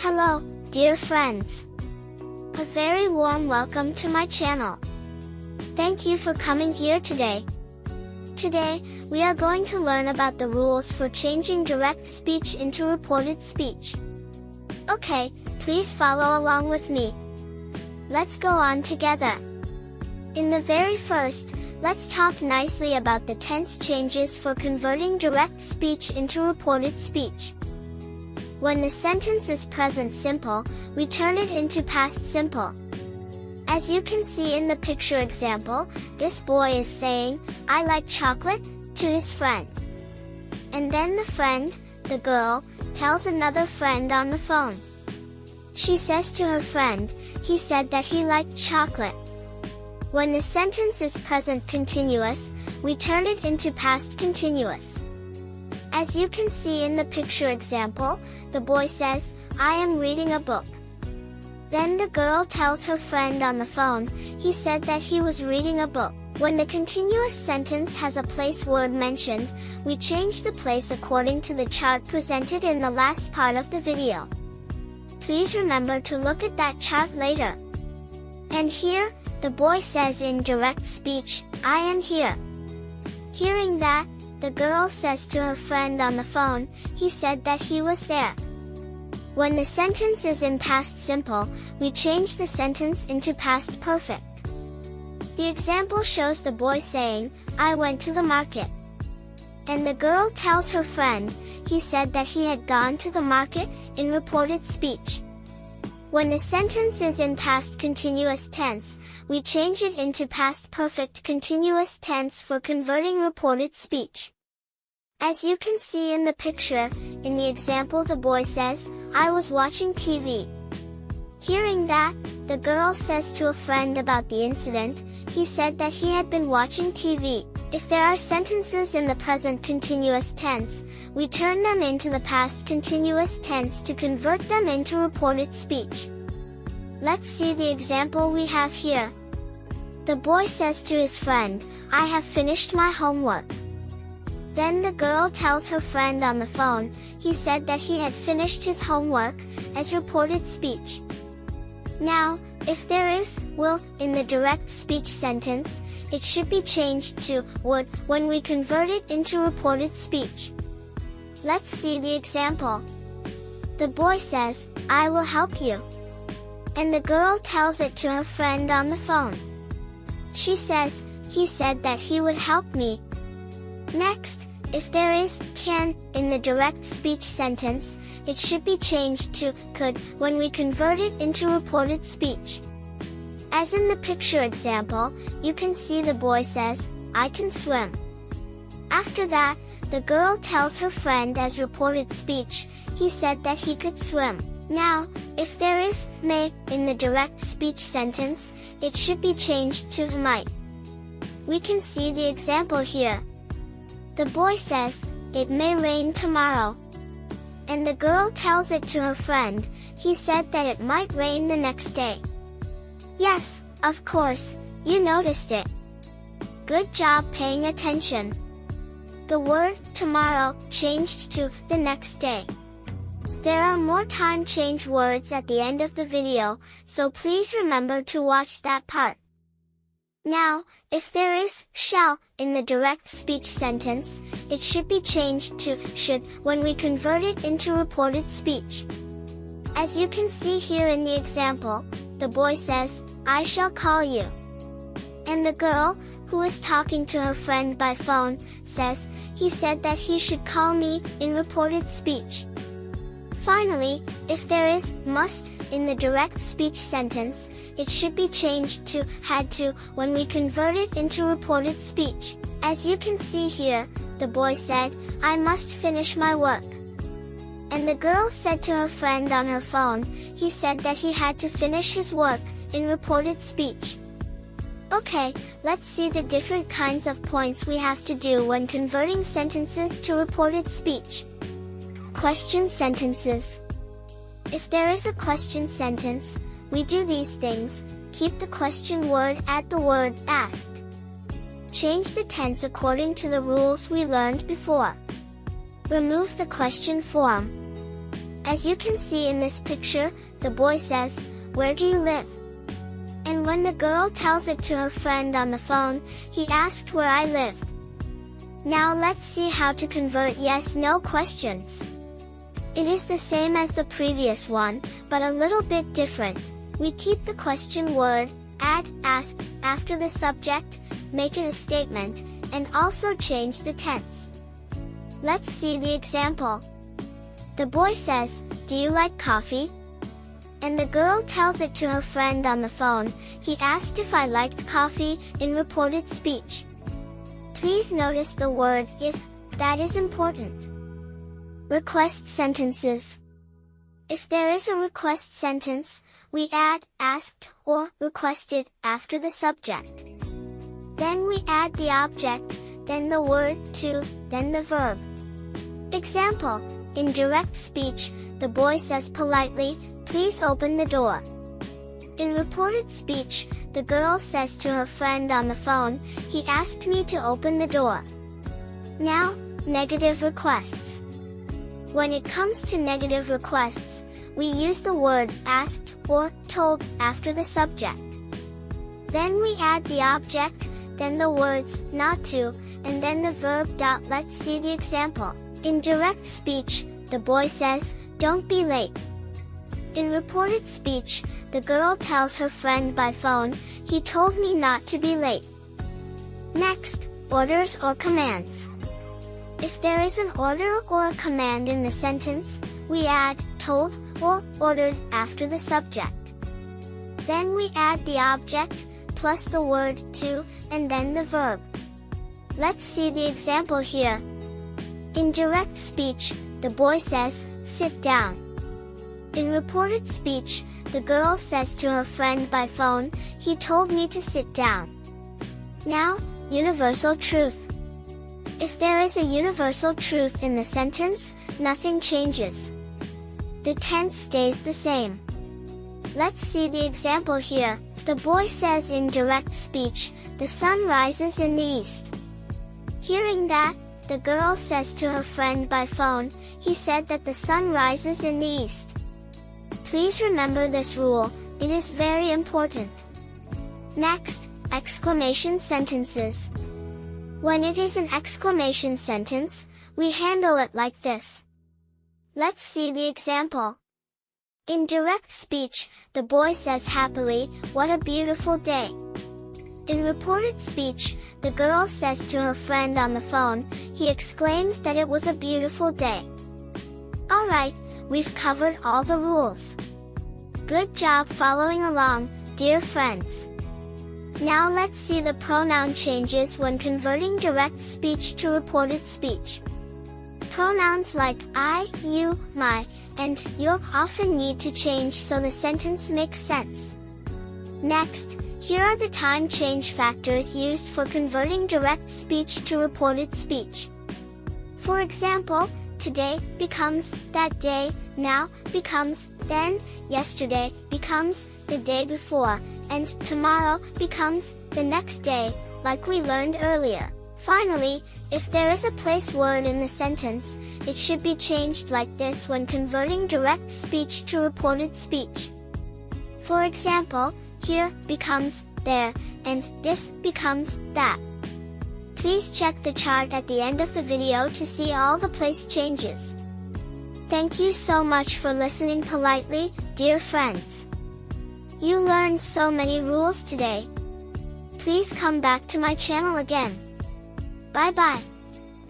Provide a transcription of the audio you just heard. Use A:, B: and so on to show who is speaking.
A: Hello, dear friends. A very warm welcome to my channel. Thank you for coming here today. Today, we are going to learn about the rules for changing direct speech into reported speech. Okay, please follow along with me. Let's go on together. In the very first, let's talk nicely about the tense changes for converting direct speech into reported speech. When the sentence is present simple, we turn it into past simple. As you can see in the picture example, this boy is saying, "I like chocolate," to his friend. And then the friend, the girl, tells another friend on the phone. She says to her friend, "He said that he liked chocolate." When the sentence is present continuous, we turn it into past continuous. As you can see in the picture example, the boy says, "I am reading a book." Then the girl tells her friend on the phone, "He said that he was reading a book." When the continuous sentence has a place word mentioned, we change the place according to the chart presented in the last part of the video. Please remember to look at that chart later. And here, the boy says in direct speech, "I am here." Hearing that, the girl says to her friend on the phone, "He said that he was there." When the sentence is in past simple, we change the sentence into past perfect. The example shows the boy saying, "I went to the market." And the girl tells her friend, "He said that he had gone to the market," in reported speech. When the sentence is in past continuous tense, we change it into past perfect continuous tense for converting reported speech. As you can see in the picture, in the example the boy says, "I was watching TV." Hearing that, the girl says to a friend about the incident, "He said that he had been watching TV." If there are sentences in the present continuous tense, we turn them into the past continuous tense to convert them into reported speech. Let's see the example we have here. The boy says to his friend, "I have finished my homework." Then the girl tells her friend on the phone, "He said that he had finished his homework," as reported speech. Now, if there is will in the direct speech sentence, it should be changed to would when we convert it into reported speech. Let's see the example. The boy says, "I will help you." And the girl tells it to her friend on the phone. She says, "He said that he would help me." Next, if there is can in the direct speech sentence, it should be changed to could when we convert it into reported speech. As in the picture example, you can see the boy says, "I can swim." After that, the girl tells her friend as reported speech, "He said that he could swim." Now, if there is may in the direct speech sentence, it should be changed to might. We can see the example here. The boy says, "It may rain tomorrow." And the girl tells it to her friend, "He said that it might rain the next day." Yes, of course, you noticed it. Good job paying attention. The word tomorrow changed to the next day. There are more time change words at the end of the video, so please remember to watch that part. Now, if there is shall in the direct speech sentence, it should be changed to should when we convert it into reported speech. As you can see here in the example, the boy says, "I shall call you." And the girl, who is talking to her friend by phone, says, "He said that he should call me," in reported speech. Finally, if there is must in the direct speech sentence, it should be changed to had to when we convert it into reported speech. As you can see here, the boy said, "I must finish my work." And the girl said to her friend on her phone, "He said that he had to finish his work," in reported speech. Okay, let's see the different kinds of points we have to do when converting sentences to reported speech. Question sentences. If there is a question sentence, we do these things: keep the question word at the word asked. Change the tense according to the rules we learned before. Remove the question form. As you can see in this picture, the boy says, "Where do you live?" And when the girl tells it to her friend on the phone, he asked where I lived. Now let's see how to convert yes/no questions. It is the same as the previous one, but a little bit different. We keep the question word, add ask, after the subject, make it a statement, and also change the tense. Let's see the example. The boy says, "Do you like coffee?" And the girl tells it to her friend on the phone, "He asked if I liked coffee," in reported speech. Please notice the word if, that is important. Request sentences. If there is a request sentence, we add asked or requested after the subject. Then we add the object, then the word to, then the verb. Example, in direct speech, the boy says politely, "Please open the door." In reported speech, the girl says to her friend on the phone, "He asked me to open the door." Now, negative requests. When it comes to negative requests, we use the word asked or told after the subject. Then we add the object, then the words not to, and then the verb. Let's see the example. In direct speech, the boy says, "Don't be late." In reported speech, the girl tells her friend by phone, "He told me not to be late." Next, orders or commands. If there is an order or a command in the sentence, we add told or ordered after the subject. Then we add the object, plus the word to, and then the verb. Let's see the example here. In direct speech, the boy says, "Sit down." In reported speech, the girl says to her friend by phone, "He told me to sit down." Now, universal truth. If there is a universal truth in the sentence, nothing changes. The tense stays the same. Let's see the example here. The boy says in direct speech, "The sun rises in the east." Hearing that, the girl says to her friend by phone, "He said that the sun rises in the east." Please remember this rule, it is very important. Next, exclamation sentences. When it is an exclamation sentence, we handle it like this. Let's see the example. In direct speech, the boy says happily, "What a beautiful day." In reported speech, the girl says to her friend on the phone, "He exclaimed that it was a beautiful day." Alright, we've covered all the rules. Good job following along, dear friends. Now let's see the pronoun changes when converting direct speech to reported speech. Pronouns like I, you, my, and your often need to change so the sentence makes sense. Next, here are the time change factors used for converting direct speech to reported speech. For example, today becomes that day, now becomes then, yesterday becomes the day before, and tomorrow becomes the next day, like we learned earlier. Finally, if there is a place word in the sentence, it should be changed like this when converting direct speech to reported speech. For example, here becomes there, and this becomes that. Please check the chart at the end of the video to see all the place changes. Thank you so much for listening politely, dear friends. You learned so many rules today. Please come back to my channel again. Bye bye.